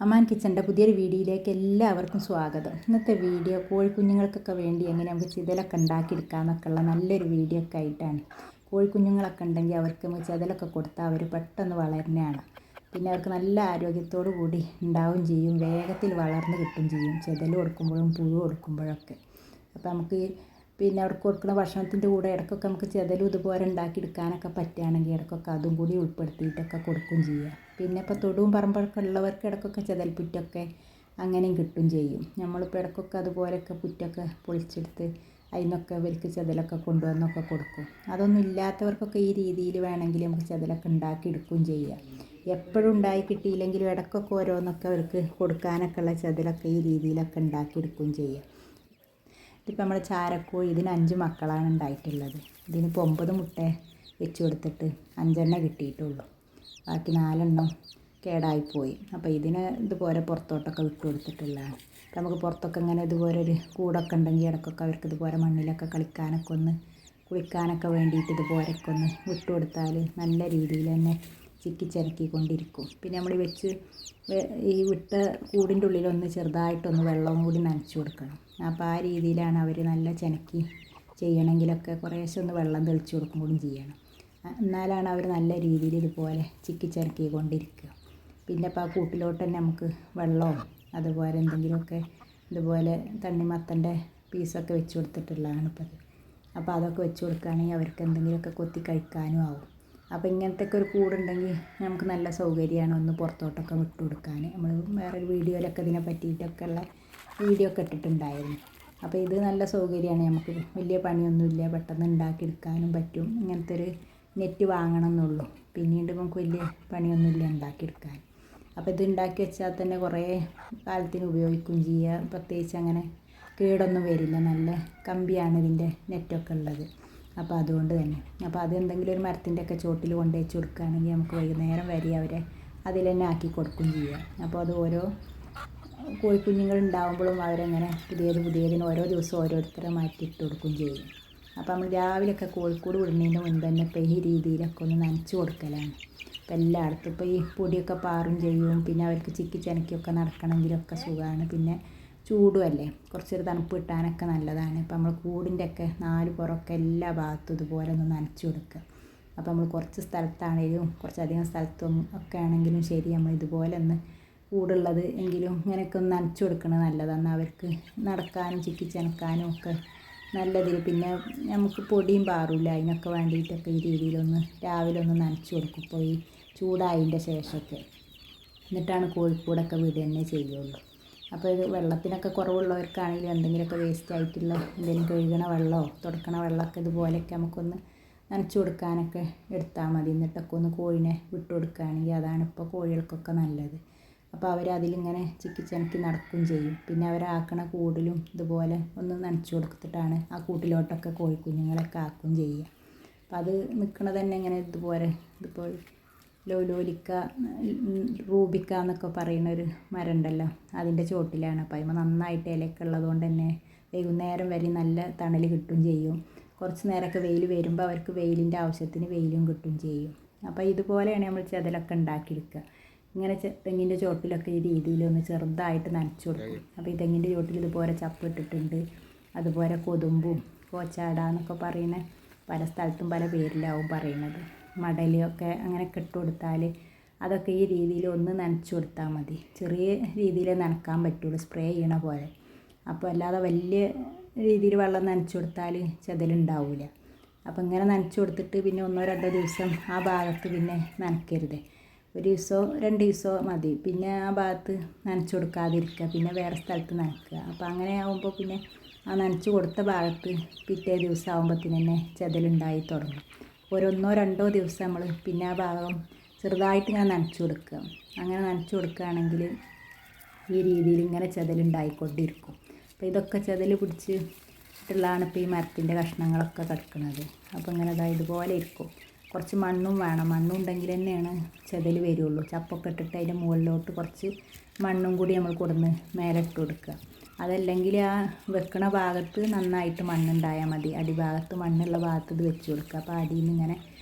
Amman കിച്ചൻ്റെ പുതിയൊരു വീഡിയോയിലേക്ക് എല്ലാവർക്കും സ്വാഗതം. ഇന്നത്തെ വീഡിയോ കോഴിക്കുഞ്ഞുങ്ങൾക്കൊക്കെ വേണ്ടി എങ്ങനെ നമുക്ക് ചിതലൊക്കെ ഉണ്ടാക്കിയെടുക്കാമെന്നൊക്കെ ഉള്ള നല്ലൊരു വീഡിയോ ഒക്കെ ആയിട്ടാണ്. കോഴിക്കുഞ്ഞുങ്ങളൊക്കെ ഉണ്ടെങ്കിൽ അവർക്ക് നമുക്ക് ചിതലൊക്കെ കൊടുത്താൽ അവർ പെട്ടെന്ന് വളരുന്നതാണ്. പിന്നെ അവർക്ക് നല്ല ആരോഗ്യത്തോടു കൂടി ഉണ്ടാവുകയും ചെയ്യും, വേഗത്തിൽ വളർന്ന് കിട്ടുകയും ചെയ്യും ചിതൽ കൊടുക്കുമ്പോഴും പുഴു കൊടുക്കുമ്പോഴൊക്കെ. അപ്പോൾ നമുക്ക് പിന്നെ അവർക്ക് കൊടുക്കുന്ന ഭക്ഷണത്തിൻ്റെ കൂടെ ഇടയ്ക്കൊക്കെ നമുക്ക് ചിതലും ഇതുപോലെ ഉണ്ടാക്കിയെടുക്കാനൊക്കെ പറ്റുകയാണെങ്കിൽ ഇടയ്ക്കൊക്കെ അതും കൂടി ഉൾപ്പെടുത്തിയിട്ടൊക്കെ കൊടുക്കുകയും ചെയ്യാം. പിന്നെ ഇപ്പോൾ തൊടുവും പറമ്പൊക്കെ ഉള്ളവർക്ക് ഇടയ്ക്കൊക്കെ ചിതൽപ്പുറ്റൊക്കെ അങ്ങനെയും കിട്ടുകയും ചെയ്യും. നമ്മളിപ്പോൾ ഇടയ്ക്കൊക്കെ അതുപോലെയൊക്കെ പുറ്റൊക്കെ പൊളിച്ചെടുത്ത് അതിൽ നിന്നൊക്കെ ഇവർക്ക് ചിതലൊക്കെ കൊണ്ടുവന്നൊക്കെ കൊടുക്കും. അതൊന്നും ഇല്ലാത്തവർക്കൊക്കെ ഈ രീതിയിൽ വേണമെങ്കിൽ നമുക്ക് ചിതലൊക്കെ ഉണ്ടാക്കിയെടുക്കുകയും ചെയ്യാം. എപ്പോഴും ഉണ്ടായി കിട്ടിയില്ലെങ്കിലും ഇടയ്ക്കൊക്കെ ഓരോന്നൊക്കെ അവർക്ക് കൊടുക്കാനൊക്കെ ഉള്ള ചിതലൊക്കെ ഈ രീതിയിലൊക്കെ ഉണ്ടാക്കിയെടുക്കുകയും ചെയ്യാം. ഇതിപ്പോൾ നമ്മുടെ ചാരക്കോഴി ഇതിന് 5 മക്കളാണ് ഉണ്ടായിട്ടുള്ളത്. ഇതിനിപ്പോൾ 9 മുട്ട വെച്ച് കൊടുത്തിട്ട് 5 കിട്ടിയിട്ടുള്ളൂ. ബാക്കി 4 കേടായിപ്പോയി. അപ്പോൾ ഇതിനെ ഇതുപോലെ പുറത്തോട്ടൊക്കെ വിട്ട് കൊടുത്തിട്ടുള്ളതാണ്. അപ്പോൾ നമുക്ക് പുറത്തൊക്കെ ഇങ്ങനെ ഇതുപോലെ ഒരു കൂടൊക്കെ ഉണ്ടെങ്കിൽ ഇടയ്ക്കൊക്കെ അവർക്ക് ഇതുപോലെ മണ്ണിലൊക്കെ കളിക്കാനൊക്കെ ഒന്ന് കുളിക്കാനൊക്കെ വേണ്ടിയിട്ട് ഇതുപോലെയൊക്കെ ഒന്ന് വിട്ട് കൊടുത്താൽ നല്ല രീതിയിൽ തന്നെ ചിക്കിച്ചിരക്കിക്കൊണ്ടിരിക്കും. പിന്നെ നമ്മൾ വെച്ച് ഈ വിട്ട കൂടിൻ്റെ ഉള്ളിലൊന്ന് ചെറുതായിട്ടൊന്ന് വെള്ളവും കൂടി നനച്ച് കൊടുക്കണം. അപ്പോൾ ആ രീതിയിലാണ് അവർ നല്ല ചെനക്കി ചെയ്യണമെങ്കിലൊക്കെ കുറേശ്ശെ ഒന്ന് വെള്ളം തെളിച്ച് കൊടുക്കും കൂടി ചെയ്യണം. എന്നാലാണ് അവർ നല്ല രീതിയിൽ ഇതുപോലെ ചിക്കിച്ചിരക്കിക്കൊണ്ടിരിക്കുക. പിന്നെ ഇപ്പോൾ ആ കൂട്ടിലോട്ട് തന്നെ നമുക്ക് വെള്ളവും അതുപോലെ എന്തെങ്കിലുമൊക്കെ ഇതുപോലെ തണ്ണിമത്തൻ്റെ പീസൊക്കെ വെച്ച് കൊടുത്തിട്ടുള്ളതാണ് ഇപ്പോൾ അത്. അപ്പോൾ അതൊക്കെ വെച്ച് കൊടുക്കുകയാണെങ്കിൽ അവർക്ക് എന്തെങ്കിലുമൊക്കെ കൊത്തി കഴിക്കാനും ആവും. അപ്പോൾ ഇങ്ങനത്തെയൊക്കെ ഒരു കൂടുണ്ടെങ്കിൽ നമുക്ക് നല്ല സൗകര്യമാണ് ഒന്ന് പുറത്തോട്ടൊക്കെ വിട്ട് കൊടുക്കാൻ. നമ്മൾ വേറൊരു വീഡിയോയിലൊക്കെ ഇതിനെ പറ്റിയിട്ടൊക്കെ ഉള്ള വീഡിയോ ഒക്കെ ഇട്ടിട്ടുണ്ടായിരുന്നു. അപ്പോൾ ഇത് നല്ല സൗകര്യമാണ്, നമുക്ക് വലിയ പണിയൊന്നുമില്ല, പെട്ടെന്ന് ഉണ്ടാക്കിയെടുക്കാനും പറ്റും. ഇങ്ങനത്തെ ഒരു നെറ്റ് വാങ്ങണം എന്നുള്ളൂ, പിന്നീട് നമുക്ക് വലിയ പണിയൊന്നുമില്ല ഉണ്ടാക്കിയെടുക്കാൻ. അപ്പോൾ ഇത് ഉണ്ടാക്കി വെച്ചാൽ തന്നെ കുറേ കാലത്തിന് ഉപയോഗിക്കുകയും ചെയ്യുക. പ്രത്യേകിച്ച് അങ്ങനെ കേടൊന്നും വരില്ല, നല്ല കമ്പിയാണ് ഇതിൻ്റെ നെറ്റൊക്കെ ഉള്ളത്. അപ്പോൾ അതുകൊണ്ട് തന്നെ അപ്പോൾ അതെന്തെങ്കിലും ഒരു മരത്തിൻ്റെ ഒക്കെ ചോട്ടിൽ കൊണ്ട് വെച്ച് കൊടുക്കുകയാണെങ്കിൽ നമുക്ക് വൈകുന്നേരം വരെ അവരെ അതിൽ തന്നെ ആക്കി കൊടുക്കുകയും ചെയ്യാം. അപ്പോൾ അത് ഓരോ കോഴിക്കുഞ്ഞുങ്ങൾ ഉണ്ടാകുമ്പോഴും അവരങ്ങനെ പുതിയതിന് ഓരോ ദിവസവും ഓരോരുത്തരെ മാറ്റിയിട്ട് കൊടുക്കുകയും ചെയ്യും. അപ്പോൾ നമ്മൾ രാവിലെയൊക്കെ കോഴിക്കൂട് വിടുന്നതിന് മുൻപ് തന്നെ ഇപ്പോൾ ഈ രീതിയിലൊക്കെ ഒന്ന് നനച്ച് കൊടുക്കലാണ്. ഇപ്പോൾ എല്ലായിടത്തും ഇപ്പോൾ ഈ പൊടിയൊക്കെ പാറും ചെയ്യും. പിന്നെ അവർക്ക് ചിക്കി ചനക്കിയൊക്കെ നടക്കണമെങ്കിലൊക്കെ സുഖമാണ്. പിന്നെ ചൂടുമല്ലേ, കുറച്ചൊരു തണുപ്പ് കിട്ടാനൊക്കെ നല്ലതാണ്. ഇപ്പോൾ നമ്മൾ കൂടിൻ്റെ ഒക്കെ 4 പുറമൊക്കെ എല്ലാ ഭാഗത്തും ഇതുപോലെ ഒന്ന് നനച്ച് കൊടുക്കുക. അപ്പോൾ നമ്മൾ കുറച്ച് സ്ഥലത്താണെങ്കിലും കുറച്ചധികം സ്ഥലത്തും ഒക്കെ ആണെങ്കിലും ശരി, നമ്മൾ ഇതുപോലെ ഒന്ന് കൂടുള്ളത് എങ്കിലും ഇങ്ങനെയൊക്കെ ഒന്ന് നനച്ച് കൊടുക്കുന്നത് നല്ലതാണ്. അവർക്ക് നടക്കാനും ചിക്കിച്ചനക്കാനും ഒക്കെ നല്ലതിൽ. പിന്നെ നമുക്ക് പൊടിയും പാറില്ല, അതിനൊക്കെ വേണ്ടിയിട്ടൊക്കെ ഈ രീതിയിലൊന്ന് രാവിലെ ഒന്ന് നനച്ച് കൊടുക്കും. ഇപ്പോൾ ഈ ചൂടായതിൻ്റെ ശേഷമൊക്കെ എന്നിട്ടാണ് കോഴിക്കൂടൊക്കെ വിടുക തന്നെ ചെയ്യുള്ളൂ. അപ്പോൾ ഇത് വെള്ളത്തിനൊക്കെ കുറവുള്ളവർക്കാണെങ്കിലും എന്തെങ്കിലുമൊക്കെ വേസ്റ്റ് ആയിട്ടുള്ള എന്തെങ്കിലും കഴുകണ വെള്ളമോ തുടക്കണ വെള്ളമൊക്കെ ഇതുപോലെയൊക്കെ നമുക്കൊന്ന് നനച്ച് കൊടുക്കാനൊക്കെ എടുത്താൽ മതി. എന്നിട്ടൊക്കെ ഒന്ന് കോഴിനെ വിട്ട് കൊടുക്കുകയാണെങ്കിൽ അതാണ് ഇപ്പോൾ കോഴികൾക്കൊക്കെ നല്ലത്. അപ്പോൾ അവരതിലിങ്ങനെ ചിക്കിച്ചനക്കി നടക്കുകയും ചെയ്യും. പിന്നെ അവരാക്കണ കൂടിലും ഇതുപോലെ ഒന്ന് നനച്ച് കൊടുത്തിട്ടാണ് ആ കൂട്ടിലോട്ടൊക്കെ കോഴിക്കുഞ്ഞുങ്ങളൊക്കെ ആക്കുകയും ചെയ്യുക. അപ്പോൾ അത് നിൽക്കണത് തന്നെ ഇങ്ങനെ ഇതുപോലെ ഇതിപ്പോൾ ലോലിക്ക റൂബിക്ക എന്നൊക്കെ പറയുന്ന ഒരു മരം ഉണ്ടല്ലോ, അതിൻ്റെ ചോട്ടിലാണ്. അപ്പോൾ അതിന് നന്നായിട്ട് ഇലയൊക്കെ ഉള്ളതുകൊണ്ട് തന്നെ വൈകുന്നേരം വരെ നല്ല തണൽ കിട്ടുകയും ചെയ്യും. കുറച്ച് നേരമൊക്കെ വെയിൽ വരുമ്പോൾ അവർക്ക് വെയിലിൻ്റെ ആവശ്യത്തിന് വെയിലും കിട്ടുകയും ചെയ്യും. അപ്പോൾ ഇതുപോലെയാണ് നമ്മൾ ചിതലൊക്കെ ഉണ്ടാക്കിയെടുക്കുക. ഇങ്ങനെ തെങ്ങിൻ്റെ ചോട്ടിലൊക്കെ ഈ രീതിയിലൊന്ന് ചെറുതായിട്ട് നനച്ച് കൊടുക്കും. അപ്പോൾ ഈ തെങ്ങിൻ്റെ ചോട്ടിൽ ഇതുപോലെ ചപ്പ് ഇട്ടിട്ടുണ്ട്. അതുപോലെ കൊതുമ്പും കോച്ചാട എന്നൊക്കെ പറയുന്ന പല സ്ഥലത്തും പല പേരിലാവും പറയുന്നത്. മടലൊക്കെ അങ്ങനെയൊക്കെ ഇട്ട് കൊടുത്താൽ അതൊക്കെ ഈ രീതിയിൽ ഒന്ന് നനച്ച് കൊടുത്താൽ മതി. ചെറിയ രീതിയിൽ നനക്കാൻ പറ്റുള്ളൂ, സ്പ്രേ ചെയ്യണ പോലെ. അപ്പോൾ അല്ലാതെ വലിയ രീതിയിൽ വെള്ളം നനച്ച് കൊടുത്താൽ ചിതലുണ്ടാവില്ല. അപ്പോൾ ഇങ്ങനെ നനച്ച് കൊടുത്തിട്ട് പിന്നെ 1-2 ദിവസം ആ ഭാഗത്ത് പിന്നെ നനയ്ക്കരുത്. 1 ദിവസമോ 2 ദിവസമോ മതി. പിന്നെ ആ ഭാഗത്ത് നനച്ച് കൊടുക്കാതിരിക്കുക, പിന്നെ വേറെ സ്ഥലത്ത് നനയ്ക്കുക. അപ്പോൾ അങ്ങനെ ആകുമ്പോൾ പിന്നെ ആ നനച്ച് കൊടുത്ത ഭാഗത്ത് പിറ്റേ ദിവസം ആകുമ്പോഴത്തേന് തന്നെ ചിതലുണ്ടായി തുടങ്ങും. 1-2 ദിവസം നമ്മൾ പിന്നെ ആ ഭാഗം ചെറുതായിട്ട് ഇങ്ങനെ നനച്ച് കൊടുക്കുക. അങ്ങനെ നനച്ച് കൊടുക്കുകയാണെങ്കിൽ ഈ രീതിയിൽ ഇങ്ങനെ ചിതലുണ്ടായിക്കൊണ്ടിരിക്കും. അപ്പോൾ ഇതൊക്കെ ചിതൽ പിടിച്ചിട്ടുള്ളതാണ് ഇപ്പോൾ ഈ മരത്തിൻ്റെ കഷ്ണങ്ങളൊക്കെ കിടക്കുന്നത്. അപ്പോൾ ഇങ്ങനെ ഇതുപോലെ ഇരിക്കും. കുറച്ച് മണ്ണും വേണം, മണ്ണും ഉണ്ടെങ്കിൽ തന്നെയാണ് ചിതൽ വരുള്ളൂ. ചപ്പൊക്കെ ഇട്ടിട്ട് അതിൻ്റെ മുകളിലോട്ട് കുറച്ച് മണ്ണും കൂടി നമ്മൾ കൊടുന്ന് മേലെ ഇട്ട് കൊടുക്കുക. അതല്ലെങ്കിൽ ആ വെക്കണ ഭാഗത്ത് നന്നായിട്ട് മണ്ണുണ്ടായാൽ മതി. അടിഭാഗത്ത് മണ്ണുള്ള ഭാഗത്ത് ഇത് വെച്ച് കൊടുക്കുക. അപ്പോൾ അടിയിൽ നിന്ന് ഇങ്ങനെ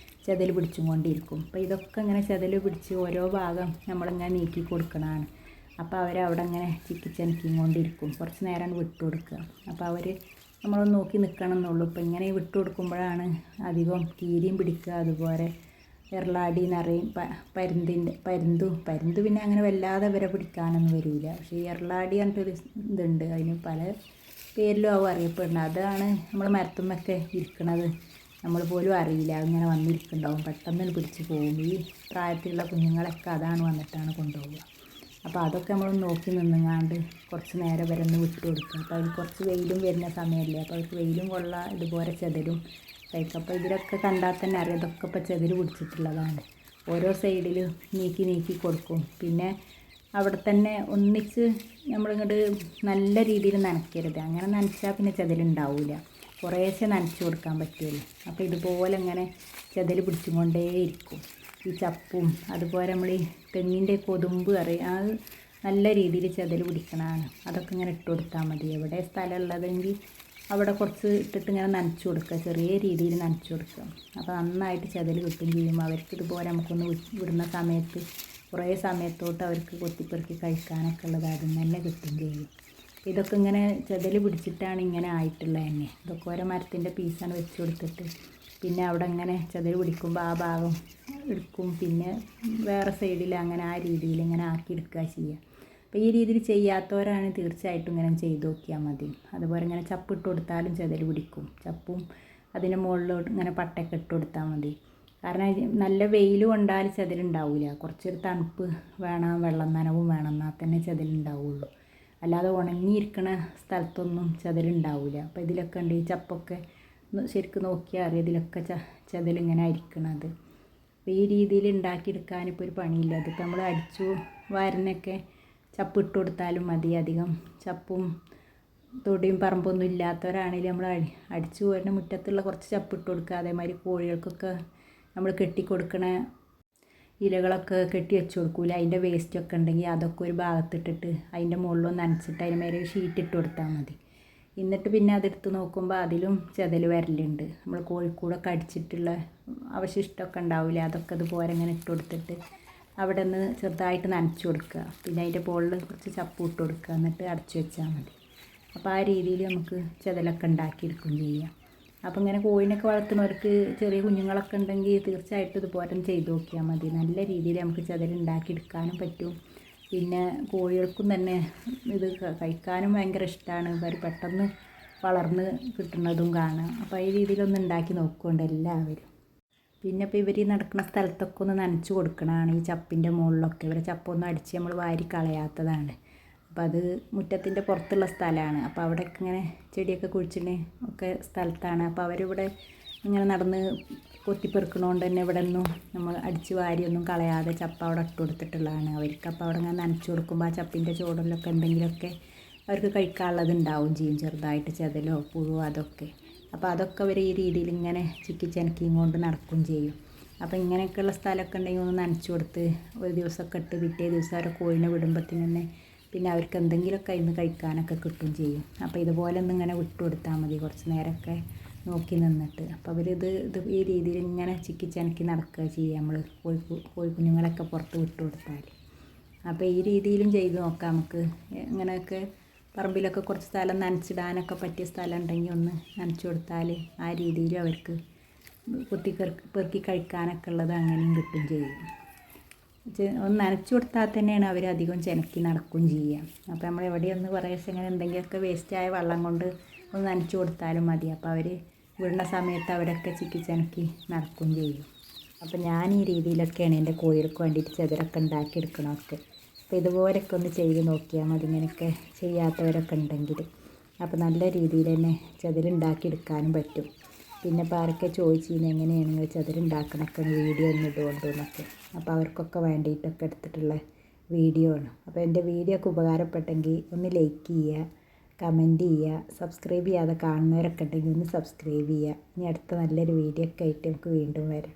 ചെതൽ പിടിച്ചും കൊണ്ടിരിക്കും. അപ്പോൾ ഇതൊക്കെ ഇങ്ങനെ ചെതൽ പിടിച്ച് ഓരോ ഭാഗം നമ്മളിങ്ങനെ നീക്കി കൊടുക്കണതാണ്. അപ്പോൾ അവരവിടെ ഇങ്ങനെ ചിക്കിച്ചനക്കിയും കൊണ്ടിരിക്കും. കുറച്ച് നേരം വിട്ടു കൊടുക്കുക. അപ്പോൾ അവർ നമ്മളൊന്ന് നോക്കി നിൽക്കണം എന്നുള്ളൂ. ഇപ്പോൾ ഇങ്ങനെ വിട്ടു കൊടുക്കുമ്പോഴാണ് അധികം കീരിയും പിടിക്കുക. അതുപോലെ എർളാടി നിറയും പരുന്ത് പിന്നെ അങ്ങനെ വല്ലാതെ ഇവരെ പിടിക്കാനൊന്നും വരില്ല. പക്ഷേ ഈ എർളാടി പറഞ്ഞിട്ടൊരു ഇതുണ്ട്, അതിന് പല പേരിലും ആവും അറിയപ്പെടുന്നത്. അതാണ് നമ്മൾ മരത്തുമ്മൊക്കെ ഇരിക്കണത്, നമ്മൾ പോലും അറിയില്ല. അങ്ങനെ വന്നിരിക്കുന്നുണ്ടാവും, പെട്ടെന്ന് പിടിച്ച് പോകും. ഈ പ്രായത്തിലുള്ള കുഞ്ഞുങ്ങളൊക്കെ അതാണ് വന്നിട്ടാണ് കൊണ്ടുപോവുക. അപ്പോൾ അതൊക്കെ നമ്മൾ നോക്കി നിന്നുങ്ങാണ്ട് കുറച്ച് നേരം വരെ ഒന്ന് വിട്ടു കൊടുക്കുക. അപ്പോൾ അതിൽ കുറച്ച് വെയിലും വരുന്ന സമയമല്ലേ, അപ്പോൾ അവർക്ക് വെയിലും കൊള്ളാം, ഇതുപോലെ ചെതലും കഴിക്കും. അപ്പോൾ ഇതിലൊക്കെ കണ്ടാൽ തന്നെ അറിയാം ഇതൊക്കെ ഇപ്പോൾ ചെതല് പിടിച്ചിട്ടുള്ളതാണ്. ഓരോ സൈഡിൽ നീക്കി കൊടുക്കും. പിന്നെ അവിടെ തന്നെ ഒന്നിച്ച് നമ്മളിങ്ങോട്ട് നല്ല രീതിയിൽ നനയ്ക്കരുത്. അങ്ങനെ നനച്ചാൽ പിന്നെ ചെതലുണ്ടാവില്ല. കുറേശ്ശെ നനച്ച് കൊടുക്കാൻ പറ്റുമല്ലോ. അപ്പോൾ ഇതുപോലെ ഇങ്ങനെ ചെതൽ പിടിച്ചും കൊണ്ടേയിരിക്കും. ഈ ചപ്പും അതുപോലെ നമ്മൾ ഈ തെങ്ങിൻ്റെ കൊതുമ്പ് അറിയാം, അത് നല്ല രീതിയിൽ ചെതൽ പിടിക്കണതാണ്. അതൊക്കെ ഇങ്ങനെ ഇട്ട് കൊടുത്താൽ മതി. എവിടെ സ്ഥലം ഉള്ളതെങ്കിൽ അവിടെ കുറച്ച് ഇട്ടിട്ട് ഇങ്ങനെ നനച്ച് കൊടുക്കുക, ചെറിയ രീതിയിൽ നനച്ച് കൊടുക്കുക. അപ്പോൾ നന്നായിട്ട് ചെതൽ കിട്ടും ചെയ്യും. അവർക്ക് ഇതുപോലെ നമുക്കൊന്ന് വിടുന്ന സമയത്ത് കുറേ സമയത്തോട്ട് അവർക്ക് കൊത്തിപ്പെറുക്കി കഴിക്കാനൊക്കെ ഉള്ളത് അതിൽ തന്നെ കിട്ടും ചെയ്യും. ഇതൊക്കെ ഇങ്ങനെ ചെതൽ പിടിച്ചിട്ടാണ് ഇങ്ങനെ ആയിട്ടുള്ളത് തന്നെ. ഇതൊക്കെ ഓരോ മരത്തിൻ്റെ പീസാണ് വെച്ച് കൊടുത്തിട്ട് പിന്നെ അവിടെ ഇങ്ങനെ ചെതൽ പിടിക്കുമ്പോൾ ആ ഭാഗം എടുക്കും. പിന്നെ വേറെ സൈഡിൽ അങ്ങനെ ആ രീതിയിൽ ഇങ്ങനെ ആക്കി എടുക്കുക ചെയ്യുക. അപ്പോൾ ഈ രീതിയിൽ ചെയ്യാത്തവരാണ് തീർച്ചയായിട്ടും ഇങ്ങനെ ചെയ്ത് നോക്കിയാൽ മതി. അതുപോലെ ഇങ്ങനെ ചപ്പിട്ട് കൊടുത്താലും ചെതൽ പിടിക്കും. ചപ്പും അതിൻ്റെ മുകളിലോട്ട് ഇങ്ങനെ പട്ടയൊക്കെ ഇട്ട് കൊടുത്താൽ മതി. കാരണം നല്ല വെയിൽ കൊണ്ടാൽ ചെതലുണ്ടാവില്ല. കുറച്ചൊരു തണുപ്പ് വേണം, വെള്ളം നനവും വേണം, എന്നാൽ തന്നെ ചെതലുണ്ടാവുള്ളൂ. അല്ലാതെ ഉണങ്ങിയിരിക്കുന്ന സ്ഥലത്തൊന്നും ചെതലുണ്ടാവില്ല. അപ്പോൾ ഇതിലൊക്കെ ഉണ്ട് ഈ ചപ്പൊക്കെ ശരിക്കും നോക്കിയാൽ അറിയാം ഇതിലൊക്കെ ചെതലിങ്ങനെ ആയിരിക്കണത്. അപ്പോൾ ഈ രീതിയിൽ ഉണ്ടാക്കിയെടുക്കാനിപ്പോൾ ഒരു പണിയില്ല. അതിപ്പോൾ നമ്മൾ അടിച്ചു വാരുന്നൊക്കെ ചപ്പ് ഇട്ട് കൊടുത്താലും മതി. അധികം ചപ്പും തൊടിയും പറമ്പൊന്നും ഇല്ലാത്തവരാണെങ്കിൽ നമ്മൾ അടിച്ചു വരുന്ന മുറ്റത്തുള്ള കുറച്ച് ചപ്പ് ഇട്ട് കൊടുക്കുക. അതേമാതിരി കോഴികൾക്കൊക്കെ നമ്മൾ കെട്ടിക്കൊടുക്കണ ഇലകളൊക്കെ കെട്ടി വെച്ച് കൊടുക്കൂല, അതിൻ്റെ വേസ്റ്റൊക്കെ ഉണ്ടെങ്കിൽ അതൊക്കെ ഒരു ഭാഗത്തിട്ടിട്ട് അതിൻ്റെ മുകളിലൊന്ന് നനച്ചിട്ട് അതിന് മേലെ ഷീറ്റ് ഇട്ട് കൊടുത്താൽ മതി. എന്നിട്ട് പിന്നെ അതെടുത്ത് നോക്കുമ്പോൾ അതിലും ചെതൽ വരലുണ്ട്. നമ്മൾ കോഴിക്കൂടൊക്കെ അടിച്ചിട്ടുള്ള അവശിഷ്ടമൊക്കെ ഉണ്ടാവില്ല, അതൊക്കെ അതുപോലെ ഇങ്ങനെ ഇട്ട് കൊടുത്തിട്ട് അവിടെ നിന്ന് ചെറുതായിട്ട് നനച്ച് കൊടുക്കുക. പിന്നെ അതിൻ്റെ മുകളിൽ കുറച്ച് ചപ്പ് ഇട്ട് കൊടുക്കുക, എന്നിട്ട് അടച്ചു വെച്ചാൽ മതി. അപ്പോൾ ആ രീതിയിൽ നമുക്ക് ചെതലൊക്കെ ഉണ്ടാക്കിയെടുക്കുകയും ചെയ്യാം. അപ്പോൾ ഇങ്ങനെ കോഴിനൊക്കെ വളർത്തുന്നവർക്ക് ചെറിയ കുഞ്ഞുങ്ങളൊക്കെ ഉണ്ടെങ്കിൽ തീർച്ചയായിട്ടും ഇതുപോലെ ചെയ്ത് നോക്കിയാൽ മതി. നല്ല രീതിയിൽ നമുക്ക് ചെതൽ ഉണ്ടാക്കിയെടുക്കാനും പറ്റും. പിന്നെ കോഴികൾക്കും തന്നെ ഇത് കഴിക്കാനും ഭയങ്കര ഇഷ്ടമാണ്. ഇവർ പെട്ടെന്ന് വളർന്ന് കിട്ടുന്നതും കാണാം. അപ്പോൾ ഈ രീതിയിലൊന്ന് ഉണ്ടാക്കി നോക്കുന്നുണ്ട് എല്ലാവരും. പിന്നെ ഇപ്പോൾ ഇവർ നടക്കുന്ന സ്ഥലത്തൊക്കെ ഒന്ന് നനച്ച് കൊടുക്കണതാണ്. ഈ ചപ്പിൻ്റെ മുകളിലൊക്കെ ഇവരെ ചപ്പൊന്നും അടിച്ച് നമ്മൾ വാരി കളയാത്തതാണ്. അപ്പോൾ അത് മുറ്റത്തിൻ്റെ പുറത്തുള്ള സ്ഥലമാണ്. അപ്പോൾ അവിടെയൊക്കെ ഇങ്ങനെ ചെടിയൊക്കെ കുഴിച്ചിട്ട് ഒക്കെ സ്ഥലത്താണ്. അപ്പോൾ അവരിവിടെ ഇങ്ങനെ നടന്ന് കൊത്തിപ്പെറുക്കണോണ്ട് തന്നെ ഇവിടെ ഒന്നും നമ്മൾ അടിച്ച് വാരിയൊന്നും കളയാതെ ചപ്പ അവിടെ ഇട്ട് കൊടുത്തിട്ടുള്ളതാണ് അവർക്ക്. അപ്പോൾ അവിടെ ഇങ്ങനെ നനച്ച് കൊടുക്കുമ്പോൾ ആ ചപ്പിൻ്റെ ചുവടിലൊക്കെ എന്തെങ്കിലുമൊക്കെ അവർക്ക് കഴിക്കാനുള്ളത് ഉണ്ടാവും ചെയ്യും, ചെറുതായിട്ട് ചെതലോ പുഴുവോ അതൊക്കെ. അപ്പോൾ അതൊക്കെ അവർ ഈ രീതിയിൽ ഇങ്ങനെ ചിക്കിച്ചനക്കിയും കൊണ്ട് നടക്കുകയും ചെയ്യും. അപ്പോൾ ഇങ്ങനെയൊക്കെയുള്ള സ്ഥലമൊക്കെ ഉണ്ടെങ്കിൽ ഒന്ന് നനച്ച് കൊടുത്ത് ഒരു ദിവസമൊക്കെ ഇട്ട് പിറ്റേ ദിവസം അവരെ കോഴിനെ വിടുമ്പോഴത്തേന് തന്നെ പിന്നെ അവർക്ക് എന്തെങ്കിലുമൊക്കെ അതിന് കഴിക്കാനൊക്കെ കിട്ടുകയും ചെയ്യും. അപ്പോൾ ഇതുപോലെ ഒന്ന് ഇങ്ങനെ വിട്ടു കൊടുത്താൽ മതി, കുറച്ച് നേരമൊക്കെ നോക്കി നിന്നിട്ട്. അപ്പോൾ അവരിത് ഈ രീതിയിൽ ഇങ്ങനെ ചിക്കിച്ചനക്കി നടക്കുക ചെയ്യുക നമ്മൾ കോഴിക്കുഞ്ഞുങ്ങളൊക്കെ പുറത്ത് വിട്ടു കൊടുത്താൽ. അപ്പോൾ ഈ രീതിയിലും ചെയ്ത് നോക്കാം നമുക്ക്. ഇങ്ങനെയൊക്കെ പറമ്പിലൊക്കെ കുറച്ച് സ്ഥലം നനച്ചിടാനൊക്കെ പറ്റിയ സ്ഥലം ഉണ്ടെങ്കിൽ ഒന്ന് നനച്ച് കൊടുത്താൽ ആ രീതിയിൽ അവർക്ക് പെറുക്കി കഴിക്കാനൊക്കെ ഉള്ളത് അങ്ങനെയും കിട്ടും ചെയ്യും. ഒന്ന് നനച്ച് കൊടുത്താൽ തന്നെയാണ് അവർ അധികം ചെനക്കി നടക്കുകയും ചെയ്യുക. അപ്പോൾ നമ്മൾ എവിടെയൊന്ന് കുറേശ്ശെ ഇങ്ങനെ എന്തെങ്കിലുമൊക്കെ വേസ്റ്റായ വെള്ളം കൊണ്ട് ഒന്ന് നനച്ച് കൊടുത്താലും മതി. അപ്പോൾ അവർ വിടുന്ന സമയത്ത് അവരൊക്കെ ചിക്കിച്ചനക്കി നടക്കുകയും ചെയ്യും. അപ്പോൾ ഞാൻ ഈ രീതിയിലൊക്കെയാണ് എൻ്റെ കോഴികൾക്ക് വേണ്ടിയിട്ട് ചെതലൊക്കെ ഉണ്ടാക്കിയെടുക്കണമൊക്കെ. അപ്പോൾ ഇതുപോലൊക്കെ ഒന്ന് ചെയ്ത് നോക്കിയാൽ മതി, ഇങ്ങനെയൊക്കെ ചെയ്യാത്തവരൊക്കെ ഉണ്ടെങ്കിൽ. അപ്പോൾ നല്ല രീതിയിൽ തന്നെ ചെതലുണ്ടാക്കിയെടുക്കാനും പറ്റും. പിന്നെ ഇപ്പോൾ ആരൊക്കെ ചോദിച്ചിരുന്നു എങ്ങനെയാണ് നിങ്ങൾ ചെതലുണ്ടാക്കണമൊക്കെ വീഡിയോ ഒന്ന് ഇടുകൊണ്ടു എന്നൊക്കെ. അപ്പോൾ അവർക്കൊക്കെ വേണ്ടിയിട്ടൊക്കെ എടുത്തിട്ടുള്ള വീഡിയോ ആണ്. അപ്പോൾ എൻ്റെ വീഡിയോ ഒക്കെ ഉപകാരപ്പെട്ടെങ്കിൽ ഒന്ന് ലൈക്ക് ചെയ്യുക, കമൻറ്റ് ചെയ്യുക, സബ്സ്ക്രൈബ് ചെയ്യാതെ കാണുന്നവരൊക്കെ ഉണ്ടെങ്കിൽ ഒന്ന് സബ്സ്ക്രൈബ് ചെയ്യുക. ഇനി അടുത്ത നല്ലൊരു വീഡിയോ ഒക്കെ ആയിട്ട് നമുക്ക് വീണ്ടും വരാം.